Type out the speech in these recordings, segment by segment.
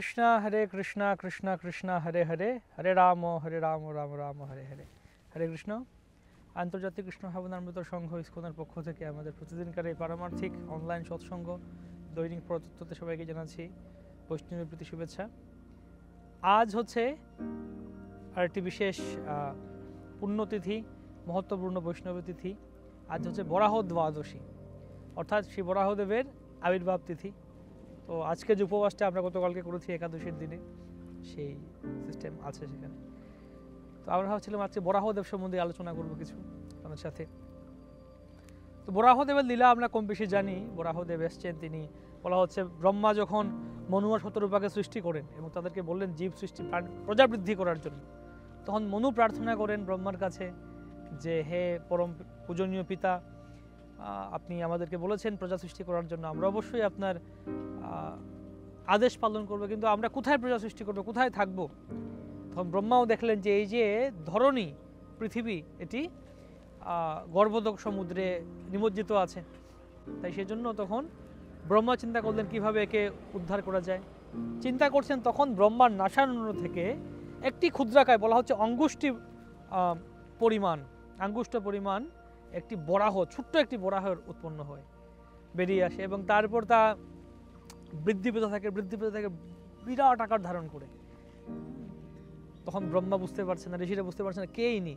কৃষ্ণা কৃষ্ণ কৃষ্ণ হরে হরে হরে রাম রাম রাম হরে হরে। হরে কৃষ্ণ। আন্তর্জাতিক কৃষ্ণ ভাবনামৃত সংঘ ইসকনের পক্ষ থেকে আমাদের প্রতিদিনকার এই পারমার্থিক অনলাইন সৎসঙ্গ দৈনিক প্রত্যুত্তরতে সবাইকে জানাচ্ছি বৈষ্ণবের প্রতি শুভেচ্ছা। আজ হচ্ছে আরেকটি বিশেষ পুণ্যতিথি, মহত্বপূর্ণ বৈষ্ণব তিথি। আজ হচ্ছে বরাহ দ্বাদশী, অর্থাৎ শ্রী বরাহদেবের আবির্ভাব তিথি। তো আজকে যে উপবাসটা আমরা গতকালকে করেছি একাদশীর দিনে, সেই সিস্টেম আছে সেখানে। তো আমরা ভাবছিলাম আজকে বরাহদেব সম্বন্ধে আলোচনা করবো কিছু আপনার সাথে। তো বরাহদেবের লীলা আমরা কম বেশি জানি। বরাহদেব এসছেন, তিনি বলা হচ্ছে ব্রহ্মা যখন মনু আর শতরূপাকে সৃষ্টি করেন এবং তাদেরকে বললেন জীব সৃষ্টি প্রজা বৃদ্ধি করার জন্য, তখন মনু প্রার্থনা করেন ব্রহ্মার কাছে যে হে পরম পূজনীয় পিতা, আপনি আমাদেরকে বলেছেন প্রজা সৃষ্টি করার জন্য, আমরা অবশ্যই আপনার আদেশ পালন করবো, কিন্তু আমরা কোথায় প্রজা সৃষ্টি করবো, কোথায় থাকবো? তখন ব্রহ্মাও দেখলেন যে এই যে ধরণী পৃথিবী, এটি গর্ভোদক সমুদ্রে নিমজ্জিত আছে, তাই সেজন্য তখন ব্রহ্মা চিন্তা করলেন কিভাবে একে উদ্ধার করা যায়। চিন্তা করছেন, তখন ব্রহ্মার নাসারণ্য থেকে একটি ক্ষুদ্রাকায়, বলা হচ্ছে আঙ্গুষ্ট পরিমাণ একটি বরাহ, ছোট্ট একটি বরাহর উৎপন্ন হয়, বেরিয়ে আসে এবং তারপর তা বৃদ্ধি পেতে থাকে বিরাট আকার ধারণ করে। তখন ব্রহ্মা বুঝতে পারছেন না, ঋষিরা বুঝতে পারছেন না কে ইনি।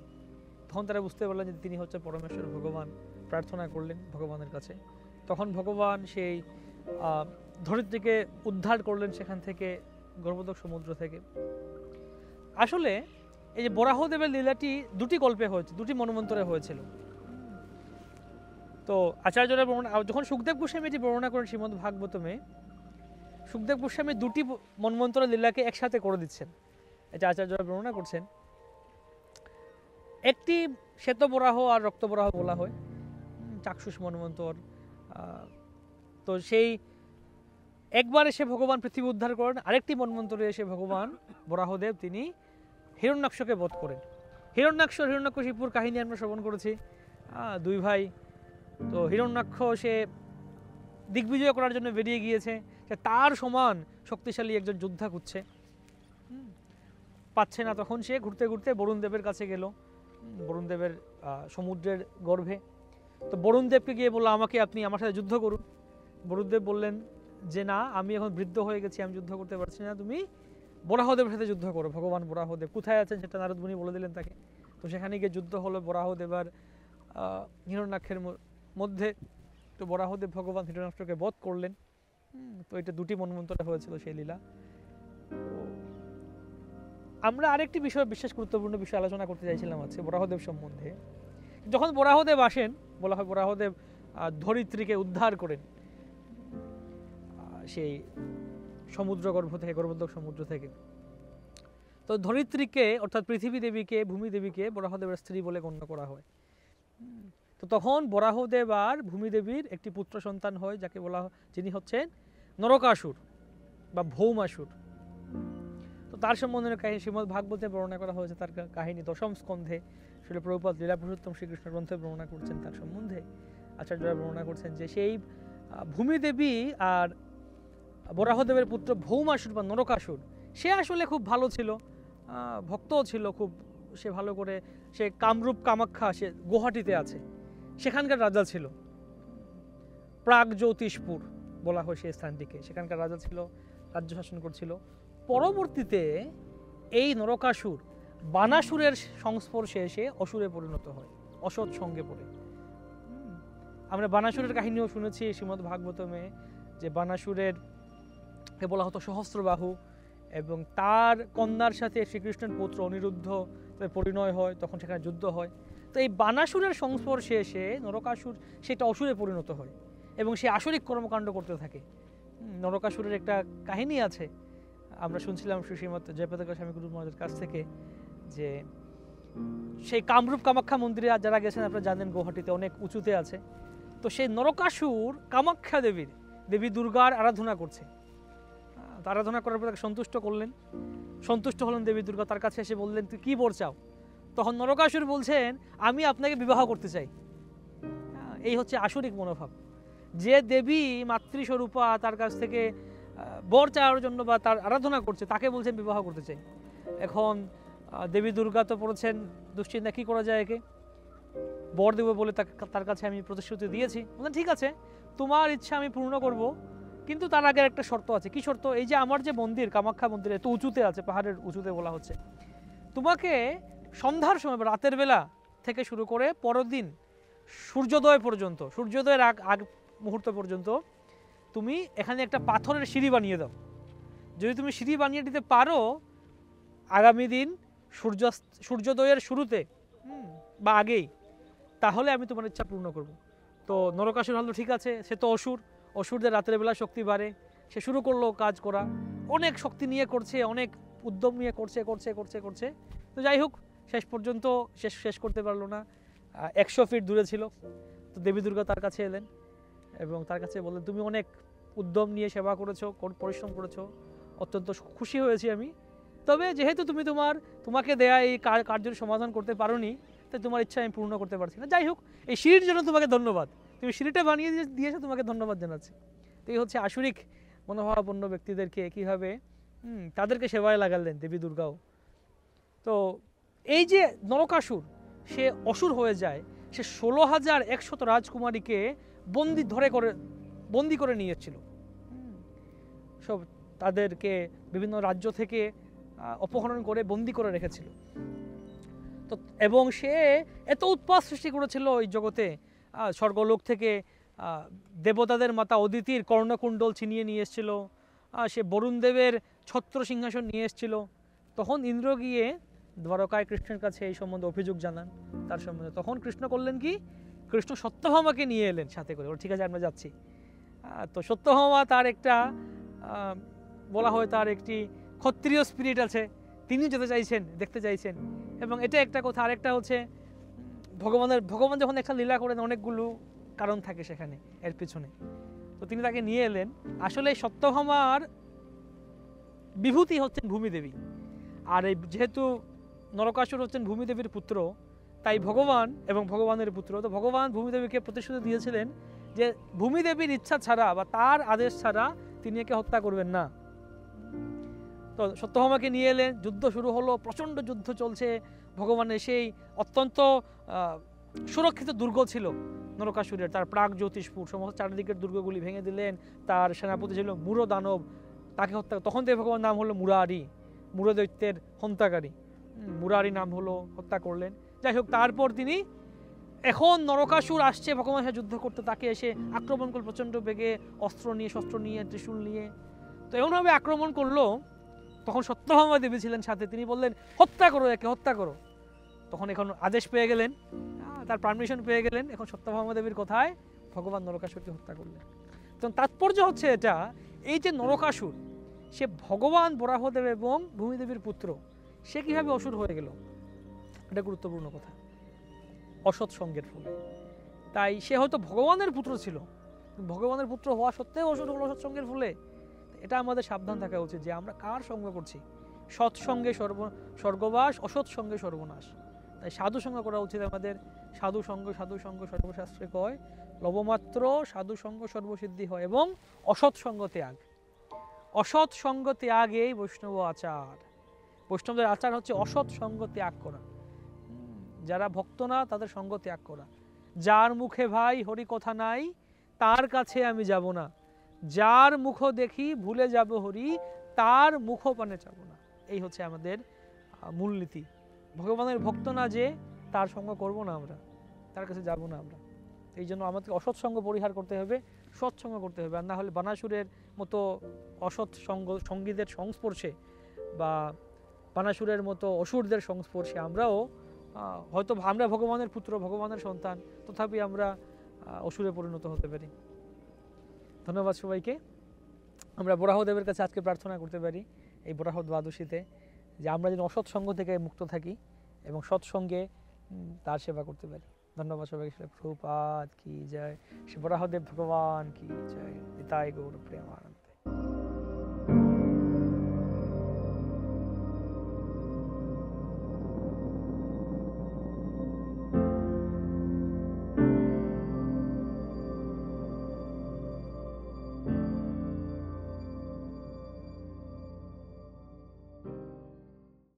তখন তারা বুঝতে পারলেন যে তিনি হচ্ছে পরমেশ্বর ভগবান। প্রার্থনা করলেন ভগবানের কাছে। তখন ভগবান সেই ধরিত্রীকে উদ্ধার করলেন সেখান থেকে, গর্ভোদক সমুদ্র থেকে। আসলে এই যে বরাহদেবের লীলাটি দুটি গল্পে হয়েছে, দুটি মন্বন্তরে হয়েছিল। তো আচার্যরা যখন সুখদেব গোস্বামী এটি বর্ণনা করেন শ্রীমদ্ ভাগবতমে, সুখদেব গোস্বামী দুটি মন্বন্তরের লীলাকে একসাথে করে দিচ্ছেন, এটা আচার্যরা বর্ণনা করছেন। একটি শ্বেত বরাহ আর রক্ত বরাহ বলা হয়, চাক্ষুষ মন্বন্তর। তো সেই একবার এসে ভগবান পৃথিবী উদ্ধার করেন, আরেকটি মন্বন্তরে এসে ভগবান বরাহদেব তিনি হিরণ্যাক্ষকে বধ করেন। হিরণ্যাক্ষশিপুর কাহিনী আমরা শ্রবণ করেছি, দুই ভাই। তো হিরণ্যাক্ষ সে দিগ্বিজয় করার জন্য বেরিয়ে গিয়েছে, সে তার সমান শক্তিশালী একজন যোদ্ধা খুঁজছে, পাচ্ছে না। তখন সে ঘুরতে ঘুরতে বরুণদেবের কাছে গেল, বরুণদেবের সমুদ্রের গর্ভে। তো বরুণদেবকে গিয়ে বললো আপনি আমার সাথে যুদ্ধ করুন। বরুণদেব বললেন যে না, আমি এখন বৃদ্ধ হয়ে গেছি, আমি যুদ্ধ করতে পারছি না, তুমি বরাহদেবের সাথে যুদ্ধ করো। ভগবান বরাহদেব কোথায় আছেন সেটা নারদ মুনি বলে দিলেন তাকে। তো সেখানে গিয়ে যুদ্ধ হলো বরাহদেব আর হিরণ্যাক্ষের মধ্যে। তো বরাহদেব ভগবান হিরণ্যাক্ষকে বধ করলেন। তো এটা দুটি মন্বন্তরে হয়েছিল সেই লীলা। আমরা আরেকটি বিষয়, বিশেষ গুরুত্বপূর্ণ বিষয় আলোচনা করতে চাইছিলাম আজকে বরাহদেব সম্বন্ধে। যখন বরাহদেব আসেন, বলা হয় বরাহদেব ধরিত্রীকে উদ্ধার করেন সেই সমুদ্রগর্ভ থেকে, গর্ভোদক সমুদ্র থেকে। তো ধরিত্রীকে অর্থাৎ পৃথিবী দেবীকে, ভূমি দেবীকে বরাহদেবের স্ত্রী বলে গণ্য করা হয়। তো তখন বরাহদেব আর ভূমি দেবীর একটি পুত্র সন্তান হয়, যাকে বলা হয়, যিনি হচ্ছেন নরকাসুর বা ভৌমাসুর। তো তার সম্বন্ধে কাহিনী শ্রীমদ্ ভাগবতে বর্ণনা করা হয়েছে। তার কাহিনী দশম স্কন্ধে শ্রীল প্রভুপাদ লীলা পুরুষোত্তম শ্রীকৃষ্ণ গ্রন্থে বর্ণনা করছেন। তার সম্বন্ধে আচার্যরা বর্ণনা করছেন যে সেই ভূমি দেবী আর বরাহদেবের পুত্র ভৌমাসুর বা নরকাসুর, সে আসলে খুব ভালো ছিল, ভক্তও ছিল খুব। সে ভালো করে, সে কামরূপ কামাখ্যা, সে গুয়াহাটিতে আছে, সেখানকার রাজা ছিল। প্রাগজ্যোতিষপুর বলা হয় সেই স্থানটিকে, সেখানকার রাজা ছিল, রাজ্য শাসন করছিল। পরবর্তীতে এই নরকাসুর বানাসুরের সংস্পর্শে এসে অসুরে পরিণত হয়, অসৎ সঙ্গে পড়ে। আমরা বানাসুরের কাহিনীও শুনেছি শ্রীমদ্ ভাগবতমে, যে বানাসুরের কে বলা হতো সহস্রবাহু, এবং তার কন্যার সাথে শ্রীকৃষ্ণের পুত্র অনিরুদ্ধ পরিণয় হয়, তখন সেখানে যুদ্ধ হয়। তো এই বানাসুরের সংস্পর্শে এসে নরকাসুর সেটা অসুরে পরিণত হয় এবং সে আসরিক কর্মকাণ্ড করতে থাকে। নরকাসুরের একটা কাহিনী আছে, আমরা শুনছিলাম শ্রীমৎ জয়প্রদ স্বামী গুরু মহারাজের কাছ থেকে, যে সেই কামরূপ কামাখ্যা মন্দিরে যারা গেছেন আপনারা জানেন, গুয়াহাটিতে অনেক উঁচুতে আছে। তো সেই নরকাসুর কামাখ্যা দেবী দুর্গার আরাধনা করছে। আরাধনা করার পর তাকে সন্তুষ্ট হলেন দেবী দুর্গা। তার কাছে এসে বললেন তুই কি বর চাও? তখন নরকাসুর বলছেন আমি আপনাকে বিবাহ করতে চাই। এই হচ্ছে আসরিক মনোভাব। যে দেবী মাতৃস্বরূপা, তার কাছ থেকে বর চাওয়ার জন্য বা তার আরাধনা করছে, তাকে বলছেন বিবাহ করতে চাই। এখন দেবী দুর্গা তো পড়েছেন দুশ্চিন্তা, কী করা যায় একে? বর দেবো বলে তার কাছে আমি প্রতিশ্রুতি দিয়েছি, বললেন ঠিক আছে তোমার ইচ্ছা আমি পূর্ণ করব, কিন্তু তার আগে একটা শর্ত আছে। কি শর্ত? এই যে আমার যে মন্দির কামাখ্যা মন্দির এত উঁচুতে আছে, পাহাড়ের উঁচুতে বলা হচ্ছে, তোমাকে সন্ধ্যার সময় বা রাতের বেলা থেকে শুরু করে পরের দিন সূর্যোদয় পর্যন্ত, সূর্যোদয়ের আগ মুহূর্ত পর্যন্ত তুমি এখানে একটা পাথরের সিঁড়ি বানিয়ে দাও। যদি তুমি সিঁড়ি বানিয়ে দিতে পারো আগামী দিন সূর্যোদয়ের শুরুতে বা আগেই, তাহলে আমি তোমার ইচ্ছা পূর্ণ করব। তো নরকাসুর হলো ঠিক আছে, সে তো অসুরদের রাতের বেলা শক্তি বাড়ে, সে শুরু করলো কাজ করা, অনেক শক্তি নিয়ে করছে, অনেক উদ্যম নিয়ে করছে করছে করছে করছে তো যাই হোক শেষ পর্যন্ত শেষ করতে পারলো না। 100 ফিট দূরে ছিল। তো দেবী দুর্গা তার কাছে এলেন এবং তার কাছে বললেন তুমি অনেক উদ্যম নিয়ে সেবা করেছো, পরিশ্রম করেছো, অত্যন্ত খুশি হয়েছি আমি। তবে যেহেতু তুমি তোমাকে দেয়া এই কার্যের সমাধান করতে পারোনি, তাই তোমার ইচ্ছা আমি পূর্ণ করতে পারছি না। যাই হোক এই সিঁড়ির জন্য তোমাকে ধন্যবাদ, তুমি সিঁড়িটা বানিয়ে দিয়েছো, তোমাকে ধন্যবাদ জানাচ্ছি। তো এই হচ্ছে আসরিক মনোভাবাপন্ন ব্যক্তিদেরকে কীভাবে তাদেরকে সেবায় লাগালেন দেবী দুর্গাও। তো এই যে নরকাসুর সে অসুর হয়ে যায়, সে 16,100 রাজকুমারীকে বন্দি করে নিয়েছিল। সব তাদেরকে বিভিন্ন রাজ্য থেকে অপহরণ করে বন্দি করে রেখেছিল। তো এবং সে এত উৎপাত সৃষ্টি করেছিল ওই জগতে, স্বর্গলোক থেকে দেবতাদের মাতা অদিতির কর্ণকুণ্ডল ছিনিয়ে নিয়ে এসেছিল, সে বরুণ দেবের ছত্র সিংহাসন নিয়ে এসেছিল। তখন ইন্দ্র গিয়ে দ্বারকায় কৃষ্ণের কাছে এই সম্বন্ধে অভিযোগ জানান তার সম্বন্ধে। তখন কৃষ্ণ করলেন কি, কৃষ্ণ সত্যভামাকে নিয়ে এলেন সাথে করে, ঠিক আছে আমরা যাচ্ছি। তো সত্যভামা তার একটা বলা হয় তার একটি ক্ষত্রিয় স্পিরিট আছে, তিনি যেতে চাইছেন, দেখতে চাইছেন। এবং এটা একটা কথা। আরেকটা হচ্ছে ভগবান যখন একটা লীলা করেন অনেকগুলো কারণ থাকে সেখানে এর পিছনে। তো তিনি তাকে নিয়ে এলেন। আসলে সত্যভামার বিভূতি হচ্ছেন ভূমিদেবী, আর এই যেহেতু নরকাসুর হচ্ছেন ভূমিদেবীর পুত্র, তাই ভগবান এবং ভগবানের পুত্র, তো ভগবান ভূমিদেবীকে প্রতিশ্রুতি দিয়েছিলেন যে ভূমিদেবীর ইচ্ছা ছাড়া বা তার আদেশ ছাড়া তিনি একে হত্যা করবেন না। তো সত্যভামাকে নিয়ে এলেন, যুদ্ধ শুরু হলো, প্রচণ্ড যুদ্ধ চলছে। ভগবানের সেই অত্যন্ত সুরক্ষিত দুর্গ ছিল নরকাসুরের, তার প্রাগ জ্যোতিষপুর, সমস্ত চারিদিকের দুর্গগুলি ভেঙে দিলেন। তার সেনাপতি ছিল মূঢ় দানব, তাকে হত্যা, তখন থেকে ভগবান নাম হলো মুরারি, মূঢ় দৈত্যের হন্তাকারী, মুরারি নাম হলো, হত্যা করলেন। যাই হোক তারপর তিনি, এখন নরকাসুর আসছে ভগবানের সাথে যুদ্ধ করতে, তাকে এসে আক্রমণ করল প্রচণ্ড বেগে, শস্ত্র নিয়ে ত্রিশূল নিয়ে। তো এমনভাবে আক্রমণ করলো, তখন সত্যভামা দেবী ছিলেন সাথে, তিনি বললেন হত্যা করো, একে হত্যা করো। তখন এখন আদেশ পেয়ে গেলেন, তার পারমিশন পেয়ে গেলেন, এখন সত্যভামা দেবীর কথায় ভগবান নরকাসুরকে হত্যা করলেন। তখন তাৎপর্য হচ্ছে এটা, এই যে নরকাসুর সে ভগবান বরাহদেব এবং ভূমিদেবীর পুত্র, সে কিভাবে অসুর হয়ে গেল, এটা গুরুত্বপূর্ণ কথা। অসৎ সঙ্গের ফলে। তাই সে হয়তো ভগবানের পুত্র ছিল, ভগবানের পুত্র হওয়া সত্ত্বেও অসুর হলো অসৎ সঙ্গের ফলে। এটা আমাদের সাবধান থাকা উচিত যে আমরা কার সঙ্গ করছি। সৎসঙ্গে স্বর্গবাস, অসৎ সঙ্গে সর্বনাশ। তাই সাধু সঙ্গ করা উচিত আমাদের। সাধু সঙ্গ সর্বশাস্ত্রে কয়, লবমাত্র সাধু সঙ্গ সর্বসিদ্ধি হয়, এবং অসৎ সঙ্গ ত্যাগ। অসৎ সঙ্গ ত্যাগেই বৈষ্ণব আচার। বৈষ্ণবদের আচার হচ্ছে অসৎ সঙ্গ ত্যাগ করা, যারা ভক্ত না তাদের সঙ্গ ত্যাগ করা। যার মুখে ভাই হরি কথা নাই, তার কাছে আমি যাব না। যার মুখ দেখি ভুলে যাব হরি, তার মুখ পানে যাব না। এই হচ্ছে আমাদের মূলনীতি। ভগবানের ভক্ত না যে, তার সঙ্গ করব না আমরা, তার কাছে যাব না আমরা। এই জন্য আমাদের অসৎ সঙ্গ পরিহার করতে হবে, সৎসঙ্গ করতে হবে। আর না হলে বানাসুরের মতো অসৎ সঙ্গীদের সংস্পর্শে বা বানাসুরের মতো অসুরদের সংস্পর্শে আমরাও, হয়তো আমরা ভগবানের পুত্র, ভগবানের সন্তান, তথাপি আমরা অসুরে পরিণত হতে পারি। ধন্যবাদ সবাইকে। আমরা বরাহদেবের কাছে আজকে প্রার্থনা করতে পারি এই বরাহ দ্বাদশীতে, যে আমরা যেন অসৎ সঙ্গ থেকে মুক্ত থাকি এবং সৎসঙ্গে তার সেবা করতে পারি। ধন্যবাদ সবাইকে। প্রভুপাদ কি জয়, শ্রী বরাহদেব ভগবান কি জয়। নিতাই গৌর প্রেমানন্দ।